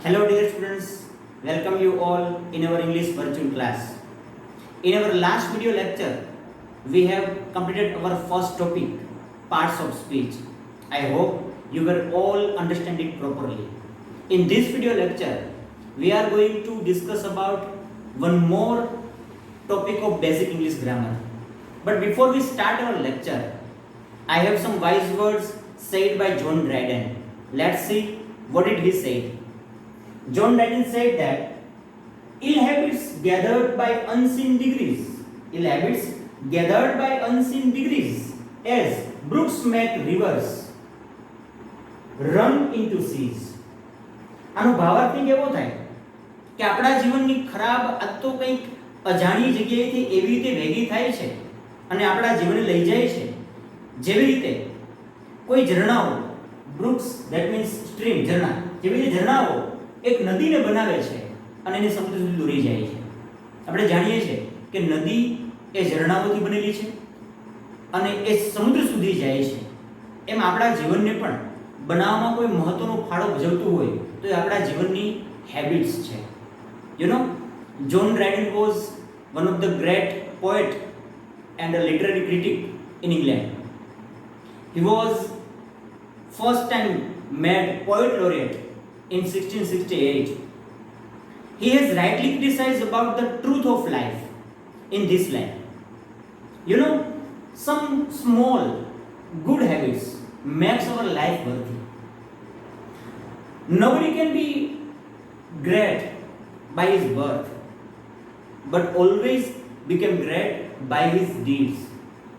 Hello dear students, welcome you all in our English virtual class. In our last video lecture, we have completed our first topic, parts of speech. I hope you will all understand it properly. In this video lecture, we are going to discuss about one more topic of basic English grammar. But before we start our lecture, I have some wise words said by John Dryden. Let's see what did he say. John Dryden said that ill habits gathered by unseen degrees, ill habits gathered by unseen degrees, as brooks make rivers run into seas. આનો ભાવાર્થ કેવો થાય કે આપણા જીવનની ખરાબ આદતો કંઈક અજાણી જગ્યાએથી એવી રીતે ભેગી થાય છે અને આપણા જીવનને લઈ જાય છે, જેવી રીતે કોઈ ઝરણાઓ, બ્રુક્સ ધેટ મીન્સ સ્ટ્રીમ, ઝરણા, જેવી રીતે ઝરણાઓ એક નદીને બનાવે છે અને એને સમુદ્ર સુધી દોરી જાય છે. આપણે જાણીએ છીએ કે નદી એ ઝરણાઓથી બનેલી છે અને એ સમુદ્ર સુધી જાય છે. એમ આપણા જીવનને પણ બનાવવામાં કોઈ મહત્વનો ફાળો ભજવતું હોય તો એ આપણા જીવનની હેબિટ્સ છે. You know, John Dryden was one of the great poet and a literary critic in England. He was first time made poet laureate in 1668. He has rightly criticized about the truth of life in this land. You know, some small good habits makes our life worthy. Nobody can be great by his birth, but always become great by his deeds.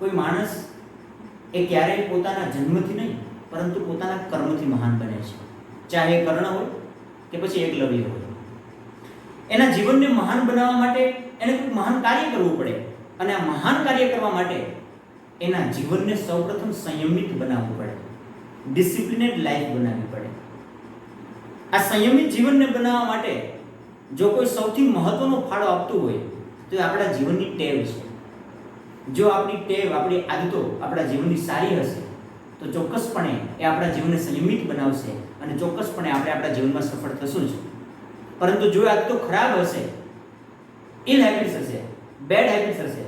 કોઈ માણસ એ ક્યારેય પોતાના જન્મથી નહીં પરંતુ પોતાના કર્મથી મહાન બને છે. ચાહે કર્ણ હોય કે પછી એકલવ્ય હોય, એના જીવનને મહાન બનાવવા માટે એને કોઈ મહાન કાર્ય કરવું પડે અને આ મહાન કાર્ય કરવા માટે એના જીવનને સૌપ્રથમ સંયમિત બનાવવું પડે, ડિસિપ્લિનેડ લાઈફ બનાવવી પડે. આ સંયમિત જીવનને બનાવવા માટે જો કોઈ સૌથી મહત્વનો ફાળો આપતું હોય તો એ આપણા જીવનની ટેવ છે. જો આપણી ટેવ, આપણી આદતો આપણા જીવનની સારી હશે તો ચોક્કસપણે એ આપણા જીવનને સંયમિત બનાવશે અને ચોક્કસપણે આપણે આપણા જીવનમાં સફળ થશું જ. પરંતુ જો આદતો ખરાબ હશે, ઇલ હેબિટ્સ હશે, બેડ હેબિટ્સ હશે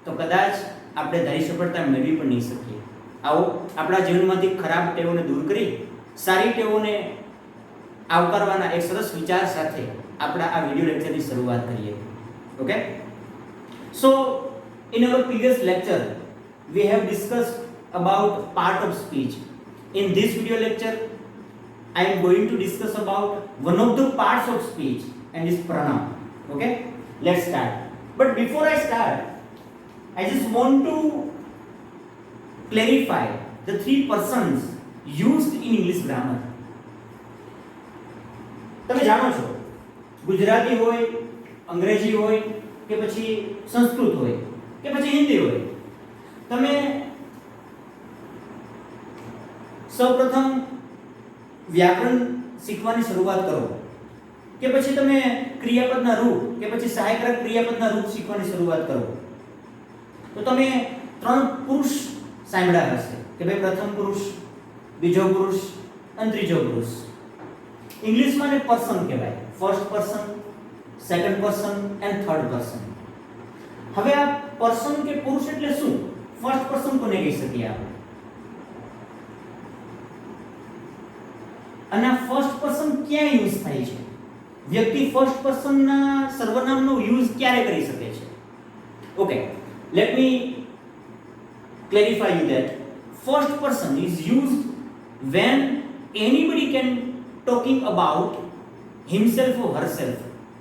તો કદાચ આપણે ધારી સફળતા મેળવી પણ નહીં શકીએ. આવો આપણા જીવનમાંથી ખરાબ ટેવોને દૂર કરી સારી ટેવોને આવકારવાના એક સરસ વિચાર સાથે આપણા આ વિડિયો લેક્ચરની શરૂઆત કરીએ. Okay, so in our previous lecture we have discussed about part of speech. In this video lecture I am going to discuss about one of the parts of speech and is pronoun. Okay, let's start. But before I start, I just want to clarify the three persons used in English grammar. તમે જાણો છો ગુજરાતી હોય, અંગ્રેજી હોય કે પછી સંસ્કૃત હોય કે પછી હિન્દી હોય, તમે સૌપ્રથમ વ્યાકરણ શીખવાની શરૂઆત કરો કે પછી તમે ક્રિયાપદના રૂપ કે પછી સહાયક ક્રિયાપદના રૂપ શીખવાની શરૂઆત કરો તો તમે ત્રણ પુરુષ સાંભળ્યા હશે કે ભાઈ પ્રથમ પુરુષ, બીજો પુરુષ અને ત્રીજો પુરુષ. ઇંગ્લિશમાં ને પર્સન કહેવાય, first person, second person and third person. હવે આ પર્સન કે પુરુષ એટલે શું? ફર્સ્ટ પર્સન કોને કહી શકીએ આપણે? અને આ ફર્સ્ટ પર્સન ક્યાં યુઝ થાય છે? વ્યક્તિ ફર્સ્ટ પર્સનના સર્વનામનો યુઝ ક્યારે કરી શકે છે? Okay, let me clarify you that first person is used when anybody can talking about himself or herself.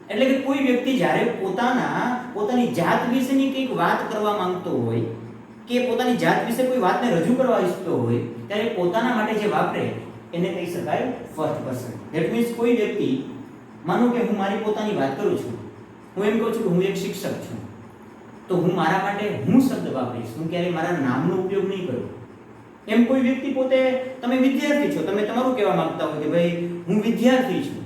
એટલે કે કોઈ વ્યક્તિ જ્યારે પોતાની જાત વિશેની કંઈક વાત કરવા માંગતો હોય કે પોતાની જાત વિશે કોઈ વાતને રજૂ કરવા ઈચ્છતો હોય ત્યારે પોતાના માટે જે વાપરે એને કહી શકાય ફર્સ્ટ પર્સન. ધેટ મીન્સ કોઈ વ્યક્તિ, માનો કે હું મારી પોતાની વાત કરું છું, હું એમ કહું છું કે હું એક શિક્ષક છું, તો હું મારા માટે હું શબ્દ વાપરીશ, હું ક્યારેય મારા નામનો ઉપયોગ નહીં કરું. એમ કોઈ વ્યક્તિ પોતે, તમે વિદ્યાર્થી છો, તમે તમારું કહેવા માંગતા હોય કે ભાઈ હું વિદ્યાર્થી છું,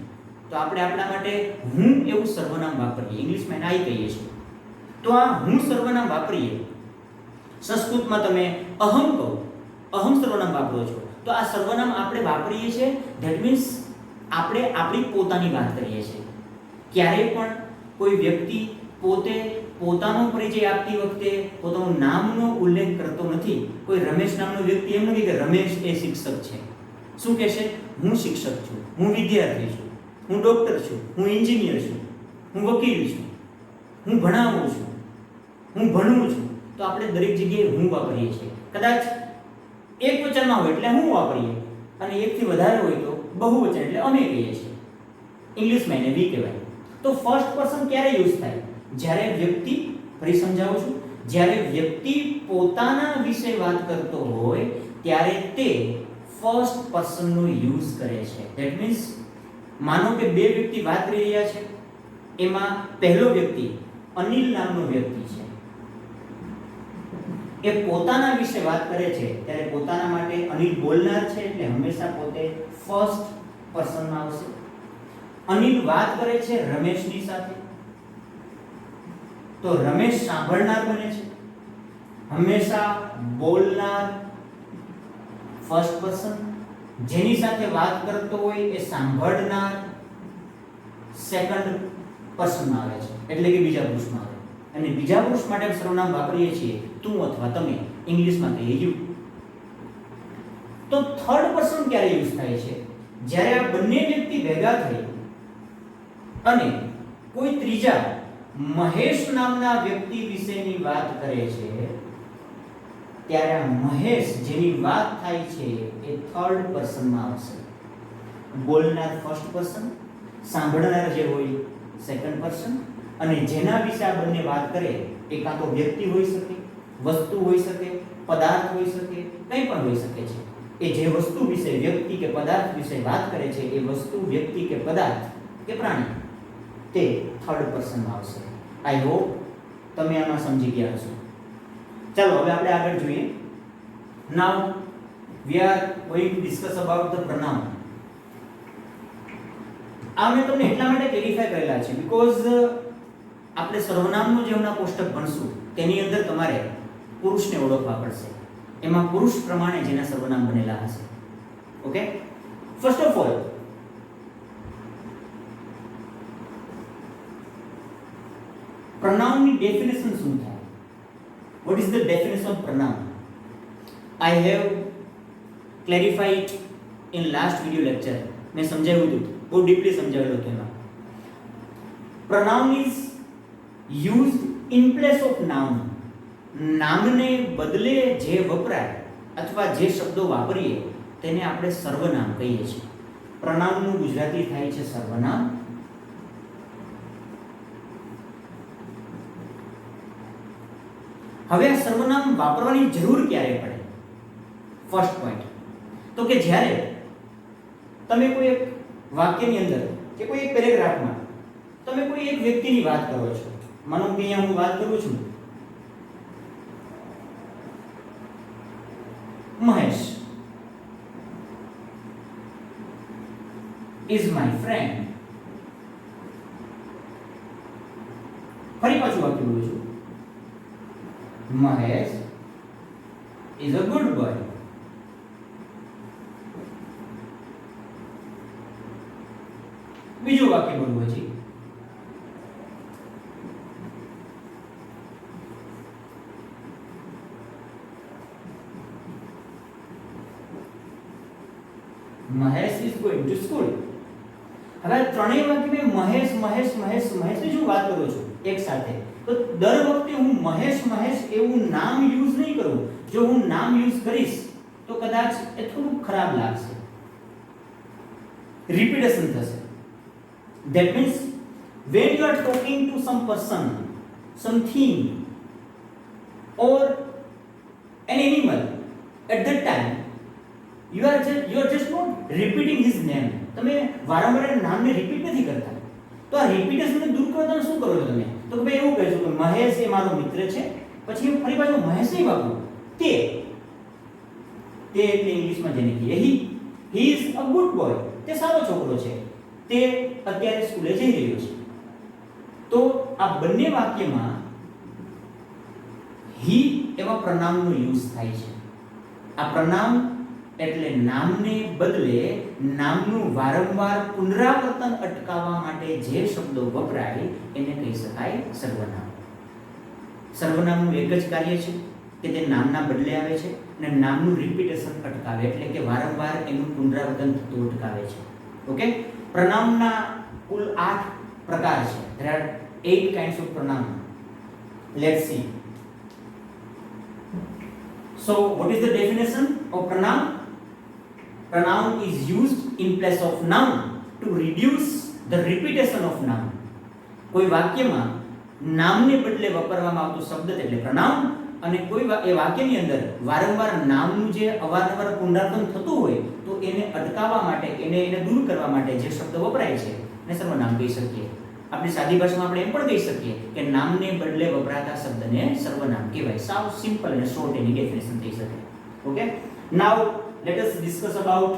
તો આપણે આપણા માટે હું એવું સર્વનામ વાપરીએ. ઇંગ્લિશમાં આઈ કહીએ છીએ. તો આ હું સર્વનામ વાપરીએ. સંસ્કૃતમાં તમે અહમ કહો, અહમ સર્વનામ વાપરો છો, તો આ સર્વનામ આપણે વાપરીએ છીએ. ધેટ મીન્સ આપણે આપણી પોતાની વાત કરીએ છીએ. ક્યારેય પણ કોઈ વ્યક્તિ પોતે પોતાનો પરિચય આપતી વખતે પોતાનું નામનો ઉલ્લેખ કરતો નથી. કોઈ રમેશ નામનો વ્યક્તિ એમ નથી કે રમેશ એ શિક્ષક છે. શું કહેશે? હું શિક્ષક છું, હું વિદ્યાર્થી છું, હું ડોક્ટર છું, હું એન્જિનિયર છું, હું વકીલ છું, હું ભણાવું છું, હું ભણું છું. તો આપણે દરેક જગ્યાએ હું વાપરીએ છીએ. કદાચ એક વચનમાં હોય એટલે હું વાપરીએ અને એકથી વધારે હોય તો બહુવચન એટલે અમે કહીએ છીએ. ઇંગ્લિશમાં એને વી કહેવાય. તો ફર્સ્ટ પર્સન ક્યારે યુઝ થાય? જ્યારે વ્યક્તિ, ફરી સમજાવું છું, જ્યારે વ્યક્તિ પોતાના વિશે વાત કરતો હોય ત્યારે તે ફર્સ્ટ પર્સનનો યુઝ કરે છે. ધેટ મીન્સ માનો કે બે વ્યક્તિ વાત કરી રહ્યા છે, એમાં પહેલો વ્યક્તિ અનિલ નામનો વ્યક્તિ છે, એ પોતાના વિશે વાત કરે છે ત્યારે પોતાના માટે અનિલ બોલનાર છે એટલે હંમેશા પોતે ફર્સ્ટ પર્સનમાં આવશે. અનિલ વાત કરે છે રમેશની સાથે તો રમેશ સાંભળનાર બને છે. હંમેશા બોલનાર ફર્સ્ટ પર્સન, જેની સાથે વાત કરતો હોય એ સાંભળનાર સેકન્ડ પર્સનમાં આવે છે એટલે કે બીજા પુરુષમાં આવે. અને બીજા પુરુષ માટે સર્વનામ વાપરીએ છીએ તું અથવા તમે, ઇંગ્લિશમાં કહીએ યુ. તો થર્ડ પર્સન ક્યારે યુઝ થાય છે? જ્યારે આ બંને વ્યક્તિ ભેગા થઈ અને કોઈ ત્રીજા મહેશ નામના વ્યક્તિ વિશેની વાત કરે છે ત્યારે આ મહેશ જેની વાત થાય છે એ થર્ડ પર્સનમાં આવશે. બોલનાર ફર્સ્ટ પર્સન, સાંભળનાર જે હોય સેકન્ડ પર્સન, અને જેના વિશે આ બંને વાત કરે એ કાં તો વ્યક્તિ હોઈ શકે, વસ્તુ હોઈ શકે, પદાર્થ હોઈ શકે, કંઈ પણ હોઈ શકે છે. એ જે વસ્તુ વિશે, વ્યક્તિ કે પદાર્થ વિશે વાત કરે છે એ વસ્તુ, વ્યક્તિ કે પદાર્થ કે પ્રાણી તે થર્ડ પર્સનમાં આવશે. આઈ હોપ તમે આમાં સમજી ગયા હશો. ચાલો હવે આપણે આગળ જોઈએ. Now we are going to discuss about the pronoun. આ મેં તમને એટલા માટે ક્લેરિફાય કરેલા છે બીકોઝ આપણે સર્વનામનું જે હમણાં કોષ્ટક ભણશું તેની અંદર તમારે પુરુષને ઓળખવા પડશે. એમાં પુરુષ પ્રમાણે જેના સર્વનામ બનેલા હશે. Okay, first of all pronoun ની ડેફિનેશન શું થાય? What is the definition of pronoun? I have clarified in last video lecture. મેં સમજાવ્યું હતું, બહુ ડીપલી સમજાવેલું હતું એમાં. Pronoun is used in place of noun. નામને બદલે જે વપરાય અથવા જે શબ્દો વાપરીએ તેને આપણે સર્વનામ કહીએ છીએ. પ્રનાઉનનું ગુજરાતી થાય છે સર્વનામ. હવે આ સર્વનામ વાપરવાની જરૂર ક્યારે પડે? ફર્સ્ટ પોઈન્ટ તો કે જ્યારે તમે કોઈ એક વાક્યની અંદર કે કોઈ એક પેરેગ્રાફમાં તમે કોઈ એક વ્યક્તિની વાત કરો છો. માનો કે અહીંયા હું વાત કરું છું મહેશ is my friend. ફરી પાછું વાક્ય બોલું છું, Mahesh is a good boy. બીજું વાક્ય બોલવું છે, Mahesh is going to school. હવે ત્રણેય વાક્ય મેં મહેશ મહેશ મહેશ મહેશની જો વાત કરું છું એક સાથે, તો દર વખતે હું મહેશ મહેશ એવું નામ યુઝ નહીં કરું. જો હું નામ યુઝ કરીશ તો કદાચ એ થોડું ખરાબ લાગશે, રિપીટેશન થશે. That means when you are talking to some person, something or an animal, at that time you are just not repeating his name. તમે વારંવાર નામને રિપીટ નથી કરતા. તો આ રિપીટેશનને દૂર કરવા તમે શું કરો છો? તમે તો કે ભાઈ એવું કહેશો કે મહેશ એ મારો મિત્ર છે, પછી ફરી પાછું મહેશ નહીં વાપરું, તે એટલે ઇંગ્લિશમાં જેને કહીએ he is a good boy. તે સારો છોકરો છે, તે અત્યારે સ્કૂલે જઈ રહ્યો છે. તો આ બંને વાક્યમાં he એવા પ્રનાઉનનો યુઝ થાય છે. આ પ્રનાઉન એટલે નામને બદલે નામનું વારંવાર પુનરાવર્તન અટકાવવા માટે જે શબ્દો વપરાય એને કહી શકાય સર્વનામ. સર્વનામનું એક જ કાર્ય છે કે તે નામના બદલે આવે છે અને નામનું રિપીટેશન અટકાવે, એટલે કે વારંવાર એનું પુનરાવર્તન થતું અટકાવે છે. ઓકે, પ્રનામના કુલ 8 પ્રકાર છે. there are 8 kinds of pronoun. Let's see. So what is the definition of pronoun? Pronoun is used in place of noun to reduce the repetition of noun. કોઈ વાક્યમાં નામને બદલે વાપરવામાં આવતો શબ્દ એટલે pronoun, અને કોઈ એ વાક્યની અંદર વારંવાર નામનું જે અવારનવાર પુનરાવર્તન થતું હોય તો એને અટકાવવા માટે, એને દૂર કરવા માટે જે શબ્દ વપરાય છે એને સર્વનામ કહી શકીએ. આપણી સાદી ભાષામાં આપણે એમ પણ કહી શકીએ કે નામને બદલે વપરાતા શબ્દને સર્વનામ કહેવાય. સાવ સિમ્પલ અને શોર્ટ એની ડેફિનેશન થઈ શકે. Okay, now let us discuss about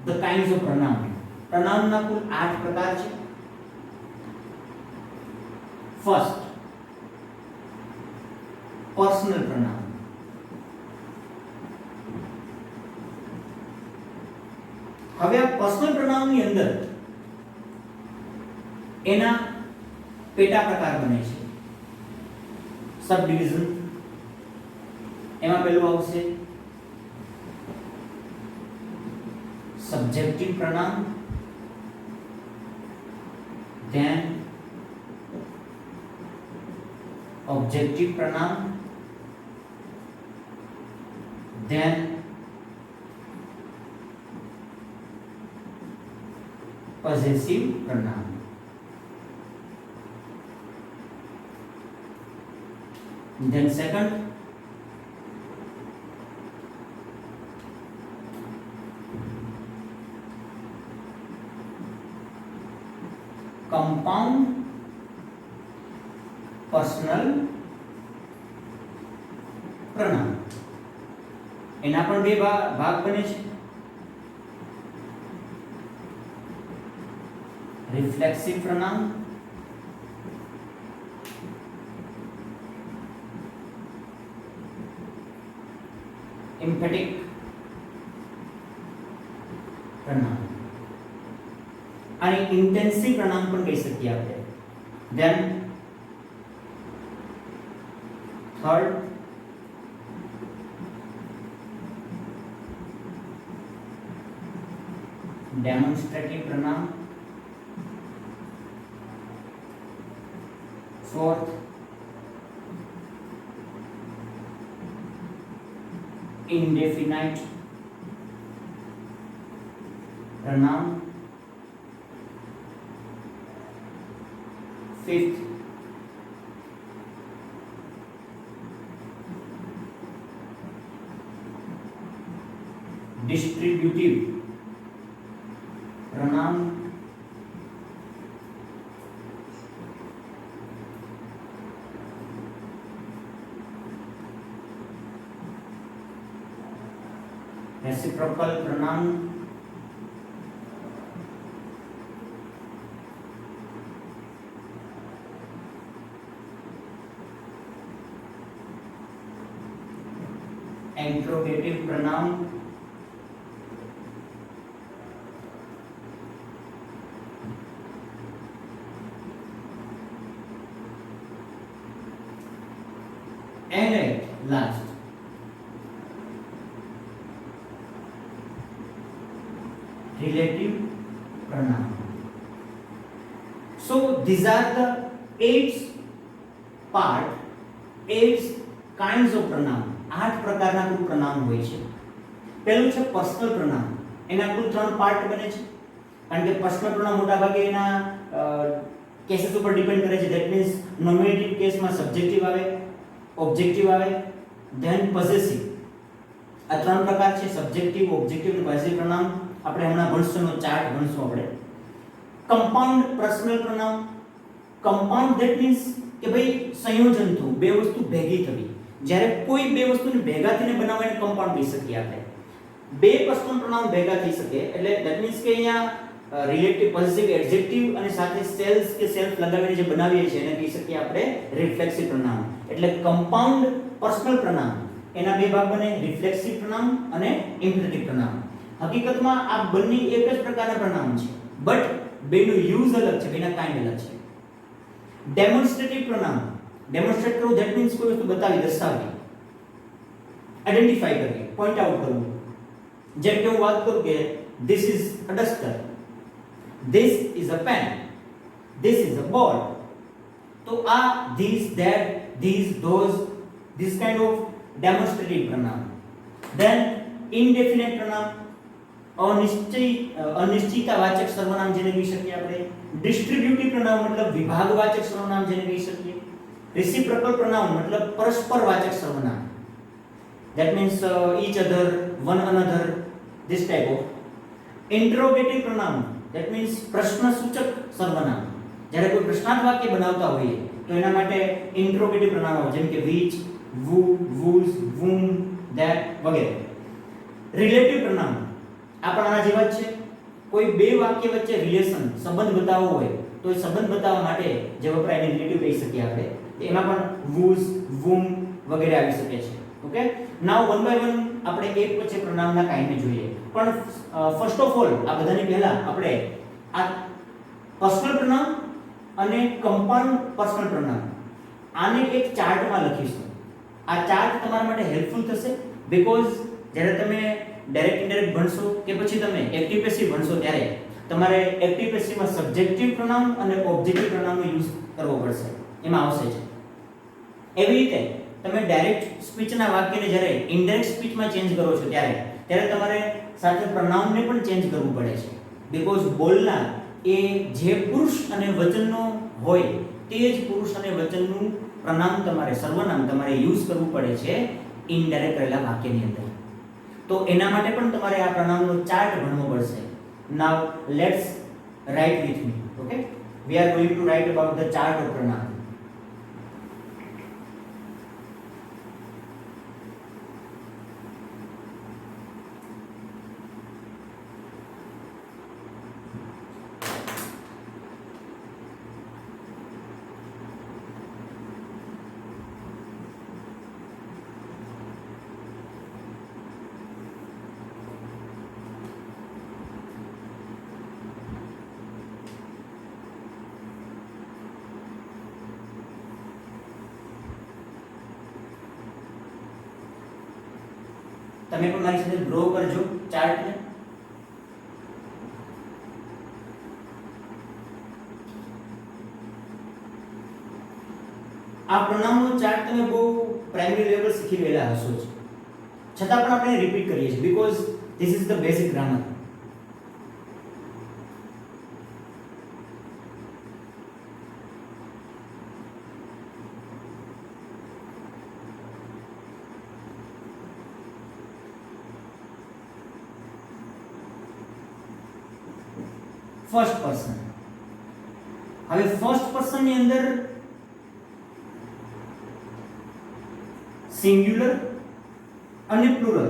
the kinds of pronoun. pronounના કુલ 8 પ્રકાર છે. First, personal pronoun. હવે આ પર્સનલ pronoun ની અંદર એના પેટા પ્રકાર બને છે, સબ ડિવિઝન. એમાં પહેલું આવશે subjective pronoun, then objective pronoun, then possessive pronoun. Then second, compound personal pronoun. એના પણ બે ભાગ બને છે, reflexive pronoun, emphatic pronoun અને intensive pronoun પણ કહી શકીએ આપણે. then third, demonstrative pronoun. fourth, indefinite pronoun. fifth, distributive pronoun. Reciprocal pronoun. Interrogative pronoun. And at last, relative pronoun. So these are the 8 kinds of pronoun. 8 પ્રકારના કુલ pronoun હોય છે. પહેલું છે પર્સનલ pronoun. એના કુલ 3 પાર્ટ બને છે, કારણ કે પર્સનલ pronoun મોટા ભાગે એના કેસીસ ઉપર ડિપેન્ડ કરે છે. ધેટ મીન્સ નોમિનેટિવ કેસમાં સબ્જેક્ટિવ આવે, ઓબ્જેક્ટિવ આવે, ધેન પોસેસિવ. આ 3 પ્રકાર છે, સબ્જેક્ટિવ, ઓબ્જેક્ટિવ અને પોસેસિવ pronoun. આપણે હમણાં ભણશું, ચાર્ટ ભણશું આપણે. Compound personal pronoun. Compound that means કે ભાઈ સંયોજન થવું, બે વસ્તુ ભેગી થવી. જ્યારે કોઈ બે વસ્તુને ભેગા થઈને બનાવવાને કમ્પાઉન્ડ કહી શકીએ આપણે. બે પર્સનલ pronoun ભેગા થઈ શકે એટલે ધેટ મીન્સ કે અહીંયા રિલેટિવ, પોસેસિવ, એડજેક્ટિવ અને સાથે સેલ્સ કે સેલ્ફ લગાવીને જે બનાવીએ છીએ એને કહી શકીએ આપણે રિફ્લેક્સિવ pronoun. એટલે કમ્પાઉન્ડ પર્સનલ pronoun એના બે ભાગ બને, રિફ્લેક્સિવ pronoun અને ઇમ્પેરેટિવ pronoun. હકીકતમાં આ બંને એક જ પ્રકારના પ્રનાઉન છે, બટ બેનો યુઝ અલગ છે, બેના કાઇન્ડ અલગ છે. ડેમોન્સ્ટ્રેટિવ પ્રનાઉન, ડેમોન્સ્ટ્રેટ કરવું ધેટ મીન્સ કોઈ વસ્તુ બતાવી, દર્શાવવી, આઈડેન્ટિફાઈ કરવી, પોઈન્ટ આઉટ કરવું. જેમ કે હું વાત કરું કે this is a duster, this is a pen, this is a ball. તો આ these, that, these, those, this kind of demonstrative pronoun. Then indefinite pronoun, અનિશ્ચિતવાચક સર્વનામ જેને કહી શકીએ આપણે. ડિસ્ટ્રીબ્યુટિવ pronoun મતલબ વિભાગવાચક સર્વનામ જેને કહી શકીએ. રેસિપ્રોકલ pronoun મતલબ પરસ્પરવાચક સર્વનામ, that means each other, one another, this type of. Interrogative pronoun, that means પ્રશ્નસૂચક સર્વનામ. જ્યારે કોઈ પ્રશ્નાર્થ વાક્ય બનાવતા હોઈએ તો એના માટે ઇન્ટ્રોગેટિવ pronoun આવે, જેમ કે which, who, whose, whom, that વગેરે. રિલેટિવ pronoun આ પણ આના જેવા જ છે. કોઈ બે વાક્ય વચ્ચે રિલેશન, સંબંધ બતાવવો હોય તો એ સંબંધ બતાવવા માટે જે વપરાય એને રિલેટિવ કહી શકીએ આપણે. એમાં પણ whose, whom વગેરે આવી શકે છે. Okay, now one by one આપણે એક પછી પ્રનામના કાયમને જોઈએ. પણ ફર્સ્ટ ઓફ ઓલ આ બધાની પહેલા આપણે આ પર્સનલ પ્રનામ અને કમ્પાઉન્ડ પર્સનલ પ્રનામ આને એક ચાર્ટમાં લખીશું. આ ચાર્ટ તમારા માટે હેલ્પફુલ થશે, બીકોઝ જ્યારે તમે ડાયરેક્ટ ઇનડાયરેક્ટ ભણશો કે પછી તમે એક્ટિવ પેસિવ ભણશો ત્યારે તમારે એક્ટિવ પેસિવમાં સબ્જેક્ટિવ પ્રનામ અને ઓબ્જેક્ટિવ પ્રનામનો યુઝ કરવો પડશે, એમાં આવશે છે. એવી રીતે તમે ડાયરેક્ટ સ્પીચના વાક્યને જ્યારે ઇનડાયરેક્ટ સ્પીચમાં ચેન્જ કરો છો ત્યારે તમારે સાથે પ્રનાઉનને પણ ચેન્જ કરવું પડે છે, બીકોઝ બોલનાર એ જે પુરુષ અને વચનનો હોય તે જ પુરુષ અને વચનનું પ્રનામ તમારે, સર્વનામ તમારે યુઝ કરવું પડે છે ઇનડાયરેક્ટ કરેલા વાક્યની અંદર. તો એના માટે પણ તમારે આ પ્રનામનો ચાર્ટ ભણવો પડશે. Now let's write with me. Okay, we are going to write about the chart of પ્રનામ. તમે પણ મારી સાથે ડ્રો કરજો ચાર્ટને. આ પ્રનામનો ચાર્ટ તમે બહુ પ્રાઇમરી લેવલ શીખી ગયેલા હશો જ, છતાં પણ આપણે રિપીટ કરીએ છીએ because this is the basic grammar. First person. હવે ફર્સ્ટ પર્સન ની અંદર સિંગ્યુલર અને પ્લુરલ.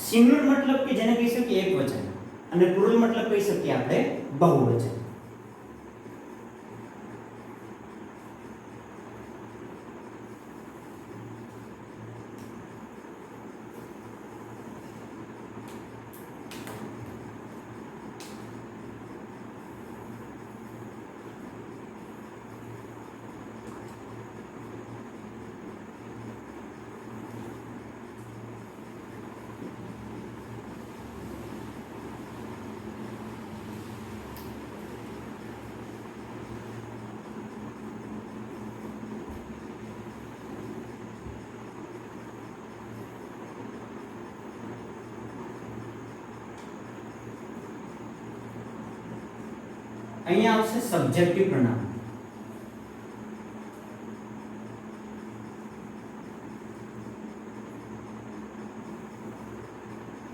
સિંગ્યુલર મતલબ કે જેને કહી શકીએ એક વચન અને પ્લુરલ મતલબ કહી શકીએ આપણે બહુવચન. અહીંયા આવશે સબ્જેક્ટિવ પ્રનામ.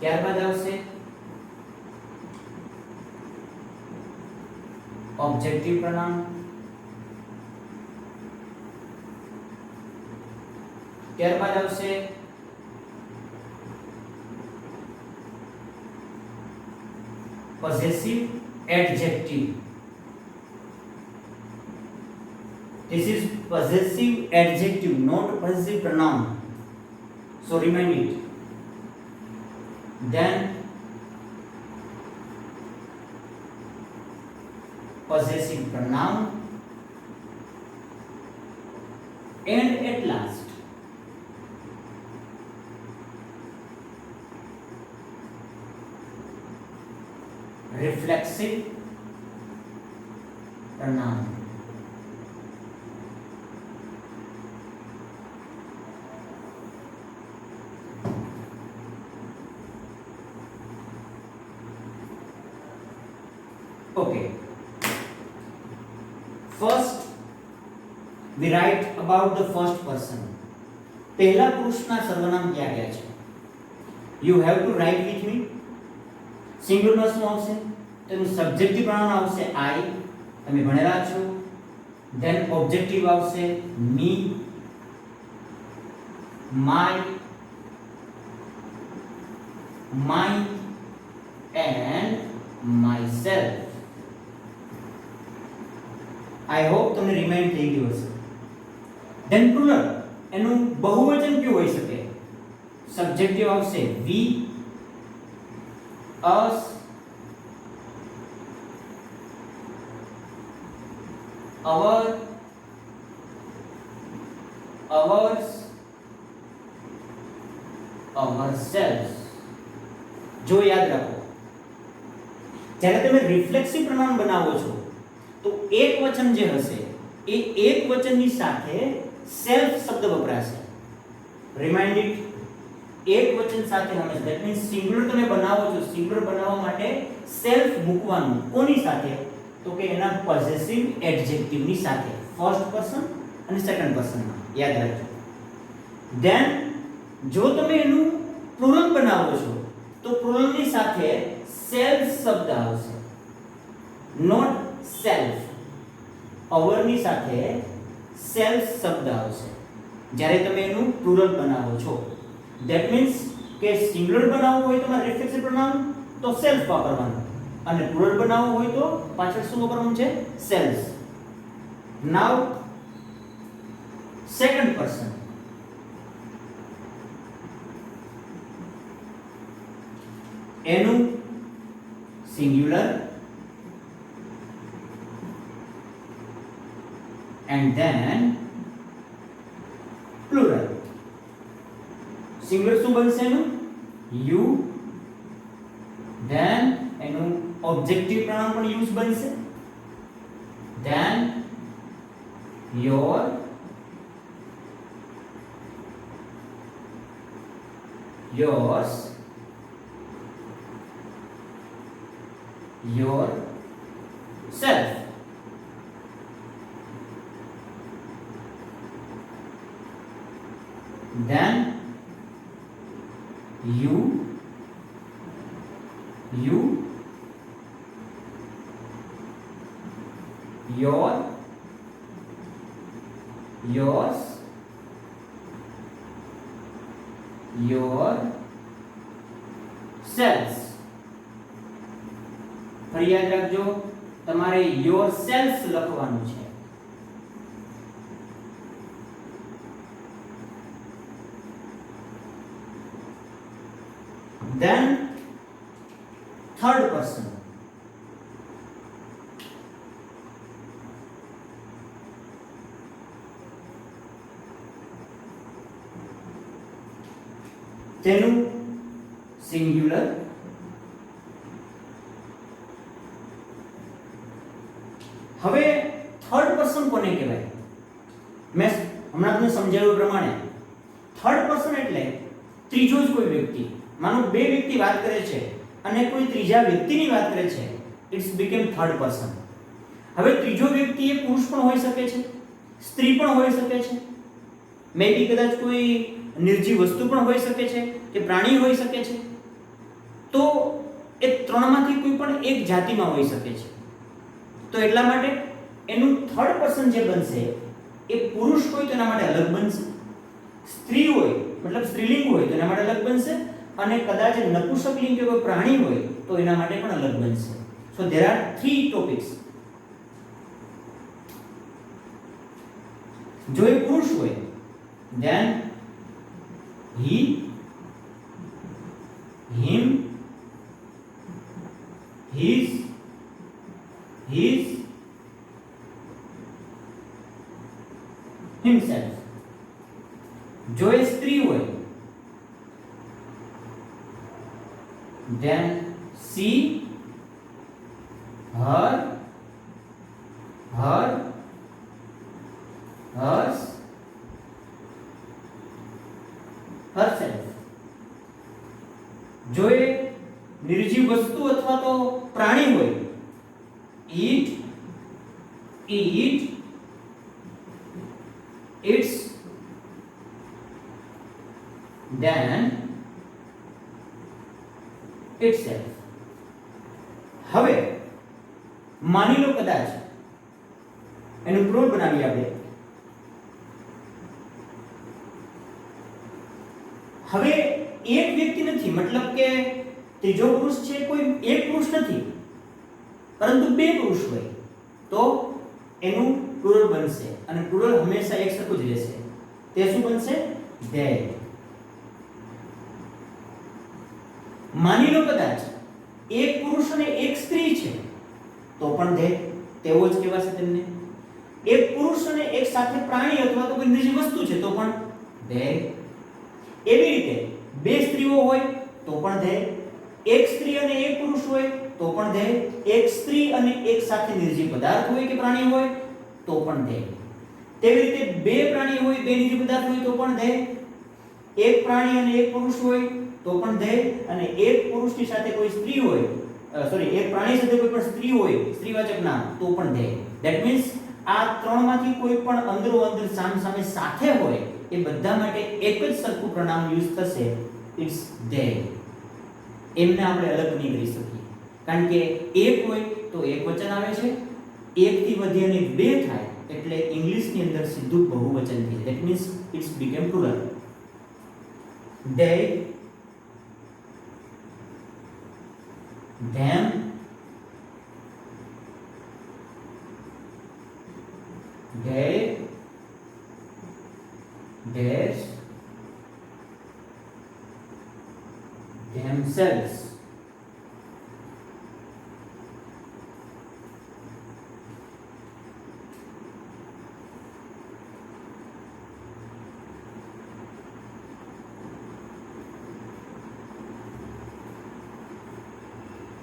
ત્યારબાદ આવશે ઓબ્જેક્ટિવ પ્રનામ. ત્યારબાદ આવશે પોસેસિવ adjective. This is possessive adjective, not possessive pronoun. So remind it. Then possessive pronoun, and at last reflexive pronoun. Okay. First, we write about the first person. पहला पुरुषना सर्वनाम क्या क्या છે? You have to write with me. Singular માં શું આવશે? તેનું subjective pronoun આવશે I, તમે ભણેલા છો. Then ઓબ્જેક્ટિવ આવશે me, my, and myself. I hope તમને રિમાઇન્ડ થઈ ગયું હશે. Then plural, એનું બહુવચન કયું હોઈ શકે? સબ્જેક્ટિવ આવશે we, us, our, ours, ourselves. જો યાદ રાખો, જ્યારે તમે રિફ્લેક્સિવ પ્રનાઉન બનાવો છો તો એક વચન જે હશે એ એક વચનની સાથે સેલ્ફ શબ્દ વપરાશે. Remind it. એક વચન સાથે હંમેશા, ધેટ મીન્સ સિંગ્યુલર તમે બનાવો છો, સિંગ્યુલર બનાવવા માટે સેલ્ફ મૂકવાનું કોની સાથે? તો કે એના પોઝેસિવ એડજેક્ટિવની સાથે, ફર્સ્ટ પર્સન અને સેકન્ડ પર્સનમાં. યાદ રાખજો. ધેન જો તમે એનું પ્લુરલ બનાવો છો તો પ્લુરલની સાથે સેલ્ફ શબ્દ આવશે, નોટ સેલ્ફ. અવરની સાથે સેલ્ફ શબ્દ આવશે જ્યારે તમે એનું પ્લુરલ બનાવો છો. ધેટ મીન્સ કે સિંગ્યુલર બનાવવું હોય તો રિફ્લેક્સિવ પ્રોનાઉન તો સેલ્ફ વાપરવાનું, અને પ્લુરલ બનાવવું હોય તો પાછળ શું વાપરવાનું છે? સેલ્ફ. નાઉ સેકન્ડ પર્સન. એનું singular and then plural. Singular શું બનશે એનું? you. then એનું ઓબ્જેક્ટિવ પ્રોનાઉન પણ યુઝ બનશે. then your, yours, yourself. then you, your, yours, yourselves. ફરી યાદ રાખજો, તમારે yourselves લખવાનું છે. then third person. તેનું સિંગ્યુલર હવે થર્ડ પર્સન કોને કહેવાય? મેં હમણાં તમને સમજાવ્યું પ્રમાણે થર્ડ પર્સન એટલે ત્રીજો જ કોઈ વ્યક્તિ. માનો બે વ્યક્તિ વાત કરે છે અને કોઈ ત્રીજા વ્યક્તિની વાત કરે છે, ઇટ્સ બીકેમ થર્ડ પર્સન. હવે ત્રીજો વ્યક્તિ એ પુરુષ પણ હોઈ શકે છે, સ્ત્રી પણ હોઈ શકે છે, મે બી કદાચ કોઈ નિર્જીવ વસ્તુ પણ હોઈ શકે છે કે પ્રાણી હોઈ શકે છે. તો એ ત્રણમાંથી કોઈ પણ એક જાતિમાં હોઈ શકે છે. તો એટલા માટે એનું થર્ડ પર્સન જે બનશે એ પુરુષ હોય તો એના માટે અલગ બનશે, સ્ત્રી હોય મતલબ સ્ત્રીલિંગ હોય તો એના માટે અલગ બનશે, અને કદાચ નપુંસક લિંગ કે કોઈ પ્રાણી હોય તો એના માટે પણ અલગ બનશે. So there are 3 topics. જો એ પુરુષ હોય then he, him, his, himself. જો એ સ્ત્રી હોય then she, her, hers, herself. જો એ નિર્જીવ વસ્તુ અથવા તો પ્રાણી હોય it, its, then itself. હવે માની લો કદાચ એનું પ્લોટ બનાવીએ આપણે. હવે એક વ્યક્તિ નથી, મતલબ કે ત્રીજો પુરુષ છે કોઈ એક પુરુષ નથી, પરંતુ 2 પુરુષ હોય તો એનું પ્લુરલ બનશે અને પ્લુરલ હંમેશા એક સરખું જ રહેશે. તે શું બનશે? they. માની લો કદાચ એક પુરુષ અને એક સ્ત્રી છે તો પણ they તેવો જ કહેવાશે તેમને. એક પુરુષ અને એક સાથે પ્રાણી અથવા તો કોઈ નિર્જીવ વસ્તુ છે તો પણ they. એવી રીતે 2 સ્ત્રીઓ હોય તો પણ they, એક સ્ત્રી અને એક પુરુષ હોય તો પણ they, એક સ્ત્રી અને એક સાથે નિર્જીવ પદાર્થ હોય કે પ્રાણી હોય તો પણ they. તેવી રીતે 2 પ્રાણી હોય 2 નિર્જીવ પદાર્થ હોય તો પણ they, એક પ્રાણી અને એક પુરુષ હોય તો પણ they, અને એક પુરુષની સાથે કોઈ સ્ત્રી હોય એક પ્રાણી સાથે કોઈ પણ સ્ત્રી હોય સ્ત્રીવાચક નામ તો પણ they. ધેટ મીન્સ આ ત્રણમાંથી કોઈ પણ અંદરો અંદર સામસામે સાથે હોય એ બધા માટે એક જ સરખું પ્રનામ યુઝ થશે, ઇટ્સ they. એમને આપણે અલગ નહીં કરી શકીએ કારણ કે એક હોય તો એક વચન આવે છે, એકથી વધી અને 2 થાય એટલે ઇંગ્લિશની અંદર સીધું બહુવચન થઈ જાય. That means it's become plural. they, them, they, theirs, themselves.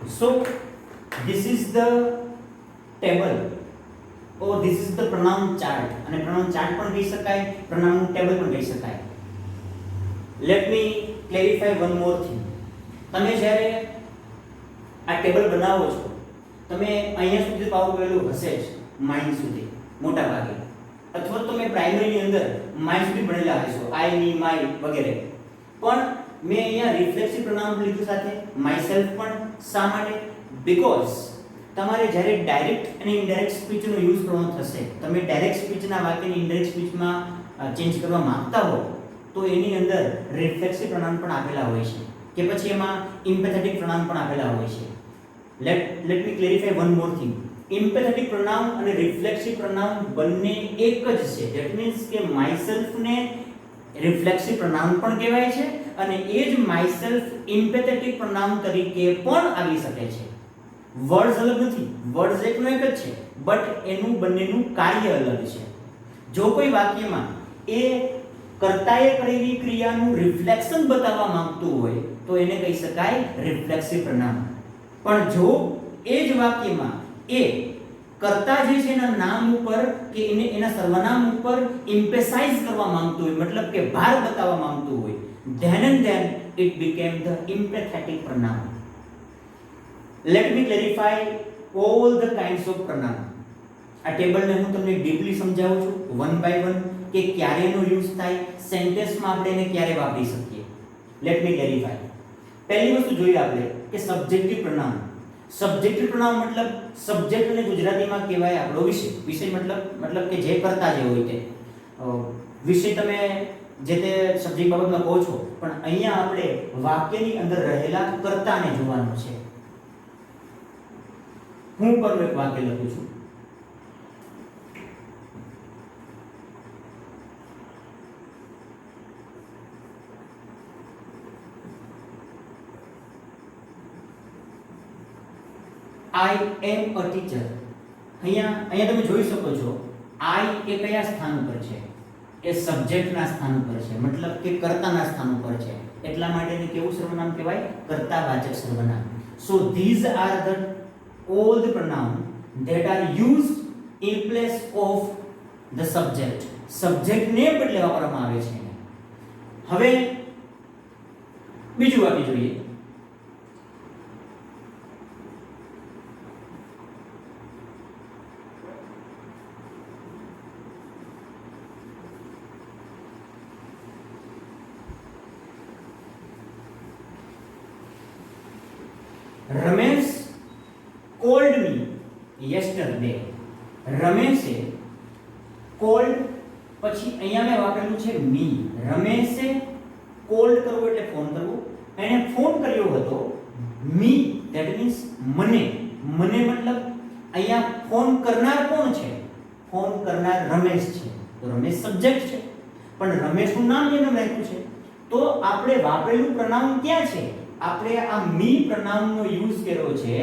So this is the table or this is the pronoun chart. અને pronoun chart પણ કહી શકાય, pronoun table પણ કહી શકાય. Let me clarify one more thing. તમે જ્યારે આ ટેબલ બનાવો છો તમે અહીંયા સુધી પાવું કરેલું હશે જ માઇન્ડ સુધી મોટા ભાગે, અથવા તો તમે પ્રાઇમરીની અંદર માઇન્ડ સુધી ભણેલા હશો આઈ, મી, માય વગેરે. પણ મેં અહીંયા રિફ્લેક્સિવ પ્રોનાઉન લીધું સાથે માયસેલ્ફ પણ. શા માટે? બીકોઝ તમારે જ્યારે ડાયરેક્ટ અને ઇનડાયરેક્ટ સ્પીચનો યુઝ કરવાનો થશે, તમે ડાયરેક્ટ સ્પીચના વાક્યને ઇનડાયરેક્ટ સ્પીચમાં ચેન્જ કરવા માંગતા હો તો એની અંદર રિફ્લેક્સિવ પ્રોનાઉન પણ આપેલા હોય છે કે પછી એમાં ઇમ્પેથેટિક પ્રોનાઉન પણ આપેલા હોય છે. Let me clarify one more thing. Emphatic pronoun અને રિફ્લેક્સિવ પ્રોનાઉન બંને એક જ છે. ધેટ મીન્સ કે માયસેલ્ફ ને રિફ્લેક્સિવ પ્રોનાઉન પણ કહેવાય છે અને એ જ માયસેલ્ફ ઇમ્પેથેટિક પ્રોનાઉન તરીકે પણ આવી શકે છે. વર્ડ્સ અલગ નથી, વર્ડ્સ એકનો એક જ છે, બટ એનું બંનેનું કાર્ય અલગ છે. જો કોઈ વાક્યમાં એ કર્તાએ કરેલી ક્રિયાનું રિફ્લેક્શન બતાવવા માંગતું હોય તો એને કહી શકાય રિફ્લેક્સિવ પ્રોનાઉન. પણ જો એ જ વાક્યમાં એ કર્તા જે છે એના નામ ઉપર કે એના સર્વનામ ઉપર એમ્ફેસાઇઝ કરવા માંગતું હોય, મતલબ કે ભાર બતાવવા માંગતું હોય, then it became the empathetic pronoun. Let me clarify all the kinds of pronoun. આ ટેબલને હું તમને ડીપલી સમજાવું છું વન બાય વન કે ક્યારે એનો યુઝ થાય, સેન્ટેન્સમાં આપણે એને ક્યારે વાપરી શકીએ. Late me clarify. પહેલી વસ્તુ જોઈએ આપણે કે સબ્જેક્ટિવ પ્રોનાઉન. સબ્જેક્ટિવ પ્રોનાઉન મતલબ સબ્જેક્ટ અને ગુજરાતીમાં કહેવાય આપણો વિષય. વિષય મતલબ કે જે કરતા જે હોય તે વિષય તમે જે તે સબ્જેક્ટ બાબતમાં કહો છો, પણ અહીંયા આપણે વાક્યની અંદર રહેલા કર્તાને જોવાનું છે. હું પરનું એક વાક્ય લખું છું. I am a teacher. અહીંયા તમે જોઈ શકો છો I એ કયા સ્થાન ઉપર છે? એ સબ્જેક્ટના સ્થાન ઉપર છે, મતલબ કે કર્તાના સ્થાન ઉપર છે. એટલા માટે એને કેવું સર્વનામ કહેવાય? કર્તાવાચક સર્વનામ. So these are all the pronouns that are used in place of the subject. Subject ને બદલે વાપરવામાં આવે છે. હવે બીજું વાક્ય જોઈએ. Ramesh called me yesterday. રમેશે called પછી અહીંયા મેં વાપરેલું છે me. રમેશે called કરવો એટલે ફોન કરવો. એણે ફોન કર્યો હતો me, that means મને. મને મતલબ અહીંયા ફોન કરનાર કોણ છે? ફોન કરનાર રમેશ છે. તો રમેશ સબ્જેક્ટ છે, પણ રમેશનું નામ એને રાખ્યું છે. તો આપણે વાપરેલું પ્રનાઉન ક્યાં છે? આપણે આ મી પ્રનાઉનનો યુઝ કર્યો છે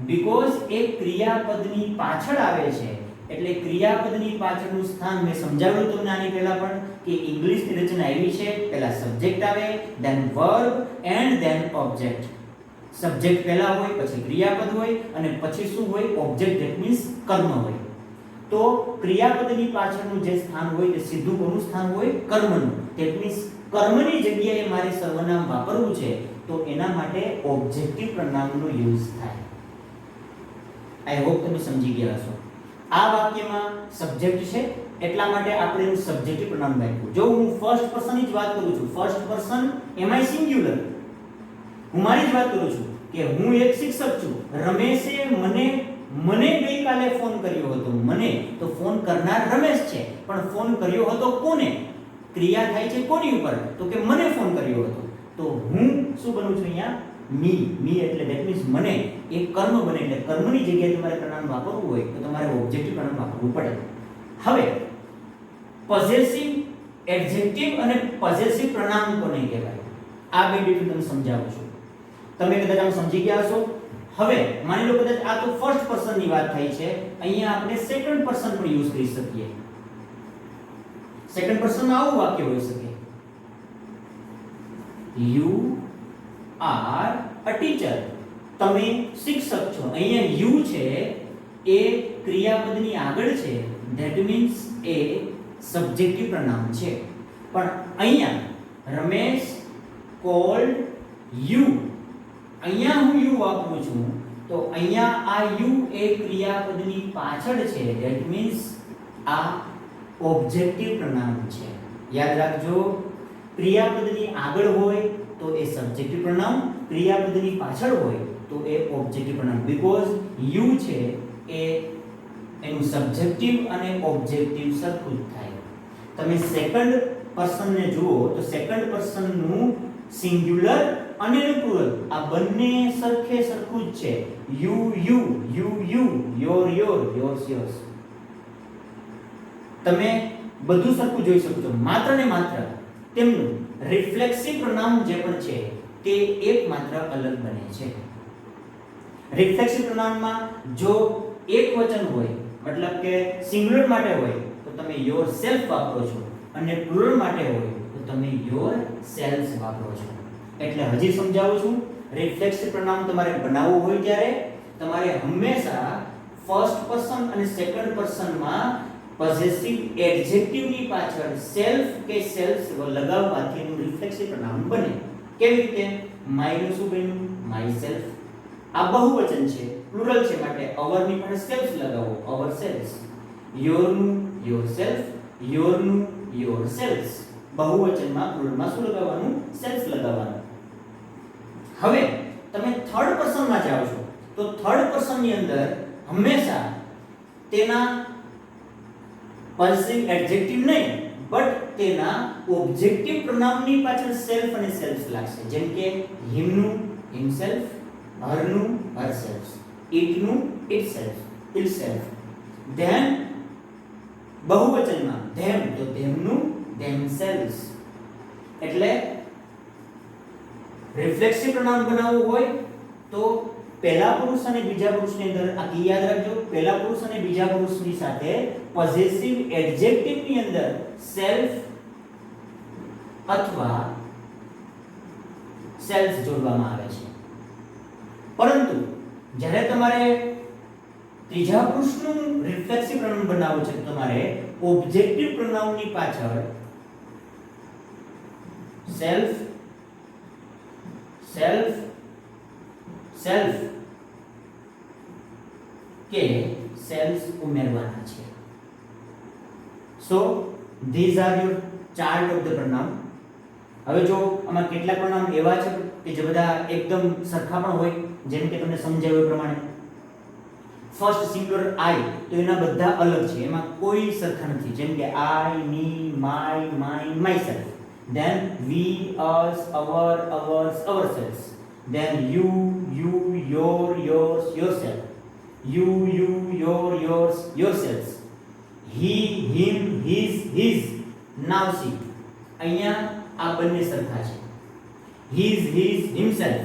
બીકોઝ એ ક્રિયાપદની પાછળ આવે છે. એટલે ક્રિયાપદની પાછળનું સ્થાન મેં સમજાવ્યું તમને આની પહેલા પણ કે ઇંગ્લિશની રચના એવી છે, પહેલા સબ્જેક્ટ આવે, then verb and then object. Subject પહેલા હોય, પછી ક્રિયાપદ હોય અને પછી શું હોય? ઓબ્જેક્ટ, ધેટ મીન્સ કર્મ હોય. તો ક્રિયાપદની પાછળનું જે સ્થાન હોય તે સીધું કોનું સ્થાન હોય? કર્મનું. ધેટ મીન્સ કર્મની જગ્યાએ મારે સર્વનામ વાપરવું છે તો એના માટે ઓબ્જેક્ટિવ પ્રનાઉનનો યુઝ થાય. આઈ હોપ તમે સમજી ગયા હશો. આ વાક્યમાં સબ્જેક્ટ છે એટલા માટે આપણે એનું સબ્જેક્ટિવ પ્રનાઉન વાપર્યું. જો હું ફર્સ્ટ પર્સનની જ વાત કરું છું, ફર્સ્ટ પર્સન એમ આઈ સિંગ્યુલર, હું મારી જ વાત કરું છું કે હું એક શિક્ષક છું. રમેશે મને ગઈકાલે ફોન કર્યો હતો. મને તો ફોન કરનાર રમેશ છે, પણ ફોન કર્યો હતો કોને? ક્રિયા થાય છે કોની ઉપર? તો કે મને ફોન કર્યો હતો. તો હું શું બનું છું અહીંયા? મી એટલે ધેટ મીન્સ મને. એ કર્મ બને એટલે કર્મની જગ્યાએ તમારે પ્રનાઉન વાપરવું હોય તો તમારે ઓબ્જેક્ટિવ પ્રનાઉન વાપરવું પડે. હવે પોઝેસિવ એડજેક્ટિવ અને પોઝેસિવ પ્રનાઉન કોને કહેવાય? આ બે ડિટેલ તમને સમજાવું છું. તમે કદાચ આમ સમજી ગયા હશો. હવે માની લો કદાચ આ તો ફર્સ્ટ પર્સનની વાત થઈ છે, અહીંયા આપણે સેકન્ડ પર્સન પણ યુઝ કરી શકીએ. સેકન્ડ પર્સનમાં આવું વાક્ય હોઈ શકે: You are a teacher. તમે શિક્ષક છો. અહીંયા you છે એ ક્રિયાપદની આગળ છે, that means એ સબ્જેક્ટિવ પ્રનાઉન છે. પણ અહીંયા રમેશ called you, અહીંયા હું you વાપરું છું તો અહીંયા આ you એ ક્રિયાપદની પાછળ છે, that means આ ઓબ્જેક્ટિવ પ્રનાઉન છે. યાદ રાખજો, ક્રિયાપદની આગળ હોય તો એ સબ્જેક્ટિવ પ્રનાઉન, ક્રિયાપદની પાછળ હોય તો એ ઓબ્જેક્ટિવ પ્રનાઉન. બીકોઝ યુ છે એ એનું સબ્જેક્ટિવ અને ઓબ્જેક્ટિવ સરખું જ થાય. તમે સેકન્ડ પર્સનને જુઓ તો સેકન્ડ પર્સનનું સિંગ્યુલર અને પ્લુરલ આ બંને સરખું જ છે. You your yours. તમે બધું સરખું જોઈ શકો છો. માત્ર ને માત્ર તેમનું રિફ્લેક્સિવ પ્રનાઉન જે પણ છે તે એકમાત્ર અલગ બને છે. રિફ્લેક્સિવ પ્રનાઉનમાં જો એક વચન હોય, મતલબ કે સિંગ્યુલર માટે હોય તો તમે યોર સેલ્ફ વાપરો છો અને પ્લુરલ માટે હોય તો તમે યોર સેલ્સ વાપરો છો. એટલે હજી સમજાવું છું, રિફ્લેક્સિવ પ્રનાઉન તમારે બનાવવું હોય ત્યારે તમારે હંમેશા ફર્સ્ટ પર્સન અને સેકન્ડ પર્સનમાં પોઝેસિવ એડજેક્ટિવની પાછળ સેલ્ફ કે સેલ્સ લગાવવાથી એનું રિફ્લેક્સિવ પ્રનાઉન બને. કેવી રીતે? માય નું શું બન્યું? My self. આ બહુવચન છે, પ્લુરલ છે માટે અવર ની પણ સેલ્ફ લગાવો, અવર સેલ્સ. યોર નું યોર સેલ્ફ, યોર નું યોર સેલ્સ. બહુવચનમાં પ્લુરલમાં શું લગાવવાનું? સેલ્ફ લગાવવાનું. હવે તમે થર્ડ પર્સનમાં જાઓ છો તો થર્ડ પર્સનની અંદર હંમેશા તેના પોઝેસિવ એડજેક્ટિવ નહીં બટ તેના ઓબ્જેક્ટિવ પ્રનાઉનની પાછળ સેલ્ફ અને સેલ્ફ લાગશે. જેમ કે હિમનું હિમસેલ્ફ, હરનું હરસેલ્ફ. it નું itself. then બહુવચનમાં them તો them નું themselves. એટલે રિફ્લેક્સિવ પ્રોનાઉન બનાવવું હોય તો પહેલા પુરુષ અને બીજા પુરુષની અંદર આ કી યાદ રાખજો, પહેલા પુરુષ અને બીજા પુરુષની સાથે પોઝેસિવ એડજેક્ટિવની અંદર સેલ્ફ અથવા સેલ્સ જોડવામાં આવે છે. પરંતુ જ્યારે તમારે ત્રીજા પુરુષનું રિફ્લેક્સિવ પ્રોનાઉન બનાવવું છે તો તમારે ઓબ્જેક્ટિવ પ્રોનાઉનની પાછળ સેલ્ફ કે સેલ્સ ઉમેરવાના છે. સો these are your chart of the pronoun. હવે જો આમાં કેટલાક પ્રોનાઉન એવા છે કે જે બધા એકદમ સરખા પણ હોય, જેમ કે તમને સમજાવ્યું એ પ્રમાણે ફર્સ્ટ સિંગ્યુલર આઈ તો એના બધા અલગ છે, એમાં કોઈ સરખા નથી. જેમ કે I, me, my, mine, myself. then we, us, our, ours, ourselves. then you, your, yours, yourself. you, your, yours, yourselves. he, him, his. now see, અહીંયા આ બંને સરખા છે. his, himself.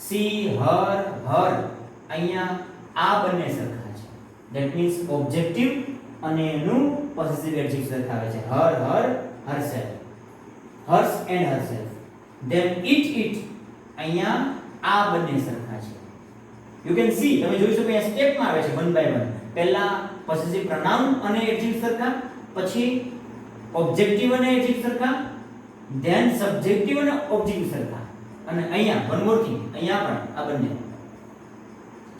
she, her, અહીંયા આ બંને સરખા છે. that means objective અને એનું possessive adjective સરખાવે છે. her, herself. hers and herself. then it અહીંયા આ બંને સરખા છે. you can see, તમે જોઈ શકો અહીંયા સ્ટેપમાં આવે છે one by one. પહેલા possessive pronoun અને adjective સરખા, પછી objective અને adjective સરખા, then subjective અને objective સરખા, અને અહીંયા one more thing, અહીંયા પણ આ બંને.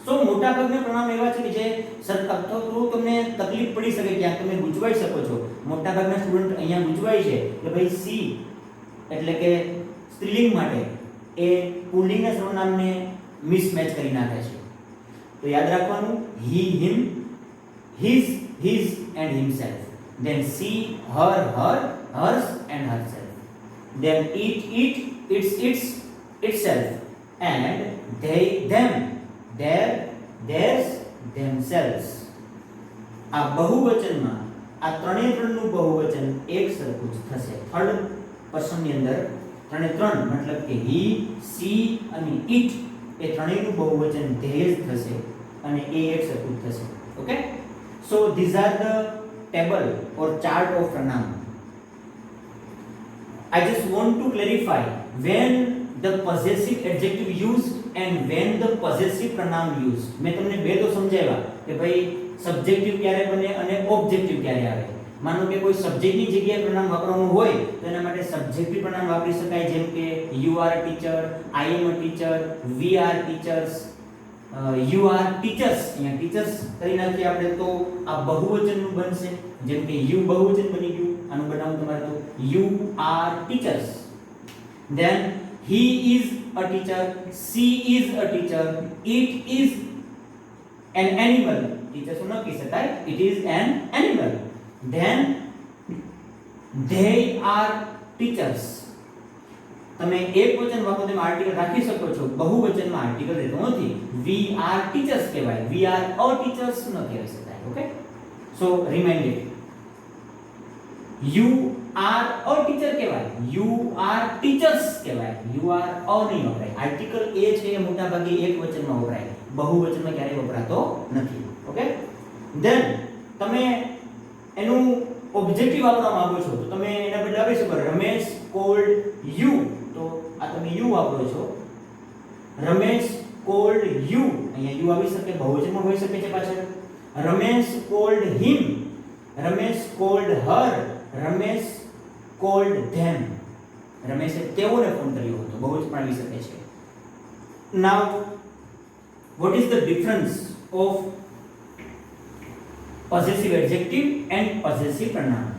સો મોટા ભાગના પ્રોનાઉન એવા છે કે જે સરખા તો તમને તકલીફ પડી શકે, ક્યાંક તમે ગૂંચવાઈ શકો છો. મોટા ભાગના સ્ટુડન્ટ અહીંયા ગૂંચવાય છે કે ભાઈ સી એટલે કે સ્ત્રીલિંગ માટે એ પુલ્લિંગના સર્વનામને મિસમેચ કરી નાખે છે. તો યાદ રાખવાનું, he, him, his and himself. then she, her, hers and herself. then it, its, itself. and they, them, their, theirs, themselves. આ બહુવચનમાં આ ત્રણે ત્રણનું બહુવચન એક સરખું જ થશે. થર્ડ પર્સનની અંદર ત્રણે ત્રણ મતલબ કે he, she અને it એ ત્રણેયનું બહુવચન they જ થશે અને એ એક સરખું થશે. Okay, so these are the table or chart of pronoun. I just want to clarify when the possessive adjective used and when the possessive pronoun used. મેં તમને બે તો સમજાવ્યા કે ભાઈ સબ્જેક્ટિવ ક્યારે બને અને ઓબ્જેક્ટિવ ક્યારે આવે. માનો કે કોઈ સબ્જેક્ટની જગ્યાએ પ્રોનાઉન વાપરવાનું હોય તો એના માટે સબ્જેક્ટિવ પ્રોનાઉન વાપરી શકાય, જેમ કે you are a teacher, I am a teacher, we are teachers, you are teachers. અહીંયા ટીચર્સ કરી નાખીએ આપણે તો આ બહુવચનનું બનશે. જેમ કે you બહુવચન બની ગયું, આનું બનાવવું તમારે તો you are teachers. then he is a teacher, she is a teacher, it is an animal. teacher શું ન કહી શકાય, it is an animal. then they are teachers. તમે એક વચન વાપરો તેમાં આર્ટિકલ રાખી શકો છો, બહુવચનમાં આર્ટિકલ રહેતો નથી. we are teachers કહેવાય, we are a teachers ન કહેવાય શકાય. Okay, so remind it. you are a teacher કહેવાય, you are teachers કહેવાય, you are a નહીં વપરાય. આર્ટિકલ એ છે એ મોટા ભાગે એક વચનમાં વપરાય, બહુવચનમાં ક્યારેય વપરાતો નથી. ઓકે, then તમે એનું ઓબ્જેક્ટિવ વાપરવા માંગો છો તો તમે એના બદલે આપી શકો રમેશ કોલ્ડ યુ. તો આ તમે યુ વાપરો છો, રમેશ કોલ્ડ યુ. અહીંયા યુ આવી શકે, બહુવચનમાં હોઈ શકે છે પાછળ. રમેશ કોલ્ડ હિમ, રમેશ કોલ્ડ હર, રમેશ કોલ્ડ ધેમ. રમેશે તેઓને ફોન કર્યો હતો, બહુવચન પણ આવી શકે છે. નાઉ what is the difference of possessive adjective and possessive pronoun?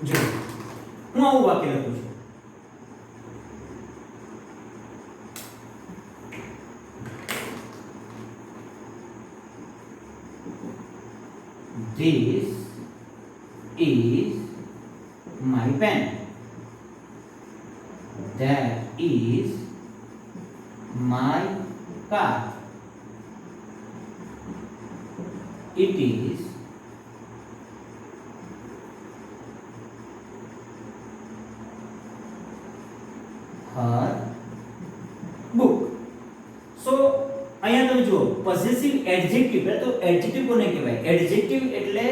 જો હું આવું વાક્ય લખું છું, this is pen. That is my car. It is her book. So અહીંયા તમે જુઓ પોસેસિવ એડજેક્ટિવ, એટલે તો એડજેક્ટિવ કોને કહેવાય? એડજેક્ટિવ એટલે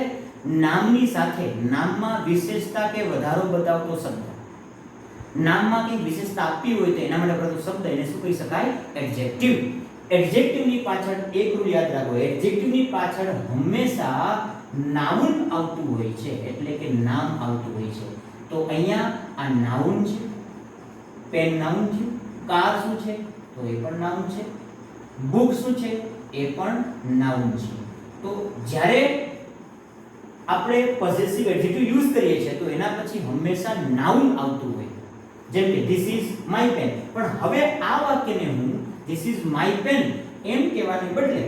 નામની સાથે નામમાં વિશેષતા કે વધારો બતાવતો શબ્દ. નામમાં કંઈક વિશેષતા આપવી હોય તો એના માટે પ્રથમ શબ્દ એને શું કહી શકાય? એડજેક્ટિવ. એડજેક્ટિવની પાછળ એક રૂલ યાદ રાખો, એડજેક્ટિવની પાછળ હંમેશા નાઉન આવતું હોય છે, એટલે કે નામ આવતું હોય છે. તો અહીંયા આ નાઉન છે, પેન નાઉન છે, કાર શું છે તો એ પણ નાઉન છે, બુક શું છે એ પણ નાઉન છે. તો જ્યારે આપણે પોસેસિવ એડજેક્ટિવ યુઝ કરીએ છીએ તો એના પછી હંમેશા નાઉન આવતું હોય. જેમ કે ધીસ ઇઝ માય પેન, પણ હવે આ વાક્યને હું ધીસ ઇઝ માય પેન એમ કહેવાને બદલે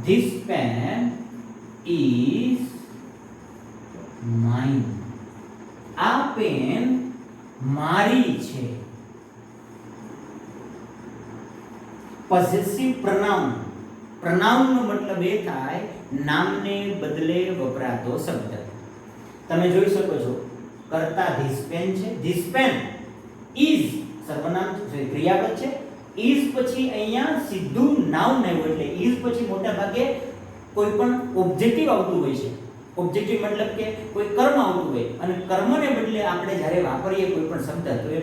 this pen is mine. આ પેન મારી છે. પોસેસિવ પ્રનાઉન, પ્રનાઉનનો મતલબ એ થાય નામને બદલે વપરાતો શબ્દ. તમે જોઈ શકો છો કરતા ધીસ પેન છે, ધીસ પેન ઇઝ સર્વનામ છે, ક્રિયાપદ છે. ઇઝ પછી અહીંયા સીધું નાઉન આવ્યું, એટલે ઇઝ પછી મોટા ભાગે કોઈ પણ ઓબ્જેક્ટિવ આવતું હોય છે. ઓબ્જેક્ટિવ મતલબ કે કોઈ કર્મ આવતું હોય, અને કર્મને બદલે આપણે જ્યારે વાપરીએ કોઈ પણ શબ્દ તો એ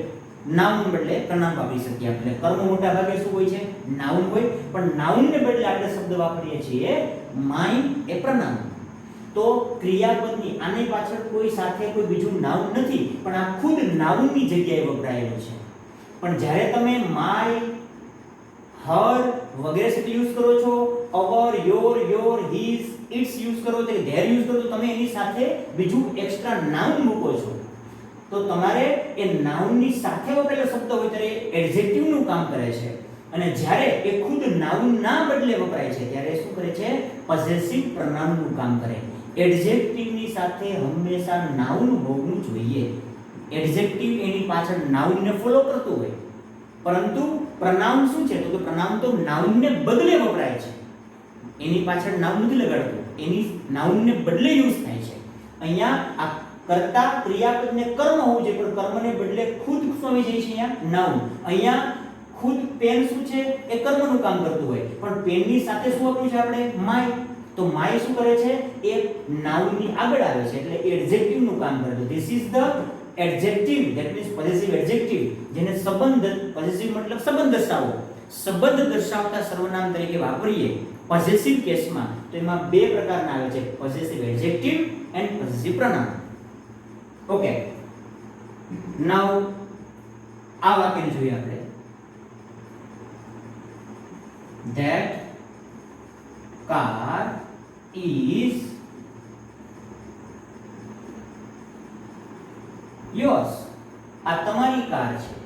નાઉન બદલે પ્રનામ વાપરી શકીએ. આપણે કર્મ મોટા ભાગે શું હોય છે? નાઉન હોય, પણ નાઉનને બદલે આપણે શબ્દ વાપરીએ છીએ માઇન એ પ્રનામ. તો ક્રિયાપદની આની પાછળ કોઈ સાથે કોઈ બીજું નાઉન નથી, પણ આ ખુદ નાઉનની જગ્યાએ વપરાયેલું છે. પણ જ્યારે તમે માય, હર વગેરે શબ્દ યુઝ કરો છો, અવર, યોર, હિઝ, ઇટ્સ યુઝ કરો તો ધેર યુઝ કરો તો તમે એની સાથે બીજું એક્સ્ટ્રા નાઉન મૂકો છો. તો તમારે એ નાઉનની સાથે વપરાયેલો શબ્દ હોય ત્યારે એડજેક્ટિવનું કામ કરે છે, અને જ્યારે એ ખુદ નાઉન ના બદલે વપરાય છે ત્યારે શું કરે છે? પોસેસિવ પ્રનાઉનનું કામ કરે. એડજેક્ટિવની સાથે હંમેશા નાઉન હોવું જોઈએ. એડજેક્ટિવ એની પાછળ નાઉનને ફોલો કરતું હોય, પરંતુ પ્રનાઉન શું છે તો કે પ્રનાઉન તો નાઉનને બદલે વપરાય છે. એની પાછળ નાઉન નથી લગાડતું, એની નાઉનને બદલે યુઝ થાય છે. અહીંયા આ કર્તા ક્રિયાપદને કર્મ હોવું જોઈએ, પણ કર્મને બદલે ખુદ શું આવી જાય છે? અહીંયા નાઉન. અહીંયા ખુદ પેન શું છે એ કર્મનું કામ કરતું હોય, પણ પેનની સાથે શું આપ્યું છે આપણે? માય. તો માય શું કરે છે? એ નાઉનની આગળ આવે છે, એટલે એડજેક્ટિવનું કામ કરે છે. This is the adjective, that means possessive adjective, જેને સંબંધ, પોસેસિવ મતલબ સંબંધ દર્શાવો, સંબંધ દર્શાવતા સર્વનામ તરીકે વાપરીએ પોસેસિવ કેસમાં તો એમાં બે પ્રકારના આવે છે, પોસેસિવ એડજેક્ટિવ એન્ડ પોસેસિવ પ્રનાઉન. ઓકે, નાઉ આ વાક્યને જોઈએ આપણે. That car is yours. આ તમારી કાર છે.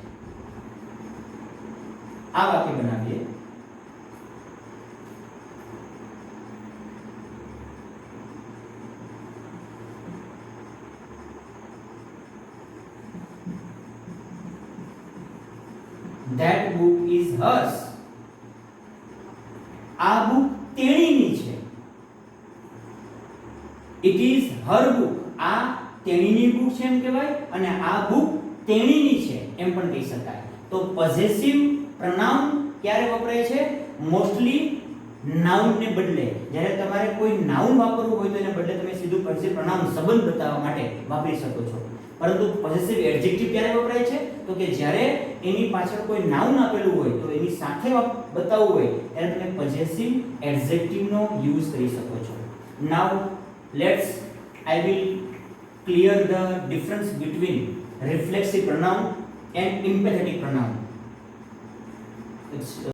આ વાક્ય બનાવીએ. That book is hers. આ બુક તેણીની છે. It is her book. આ તેણીની બુક છે એમ કહેવાય, અને આ બુક તેણીની છે એમ પણ કહી શકાય. તો પોસેસિવ પ્રનાઉન ક્યારે વપરાય છે? મોસ્ટલી નાઉનને બદલે. જ્યારે તમારે કોઈ નાઉન વાપરવું હોય તો એને બદલે તમે સીધું પોસેસિવ પ્રનાઉન સંબંધ બતાવવા માટે વાપરી શકો છો. પરંતુ પોસેસિવ એડજેક્ટિવ ક્યારે વપરાય છે? તો કે જ્યારે એની પાછળ કોઈ નાઉન આપેલું હોય તો એની સાથે બતાવવું હોય ત્યારે તમે પોસેસિવ એડજેક્ટિવનો યુઝ કરી શકો છો. નાઉ let's I will clear the difference between reflexive pronoun and empathetic pronoun. It's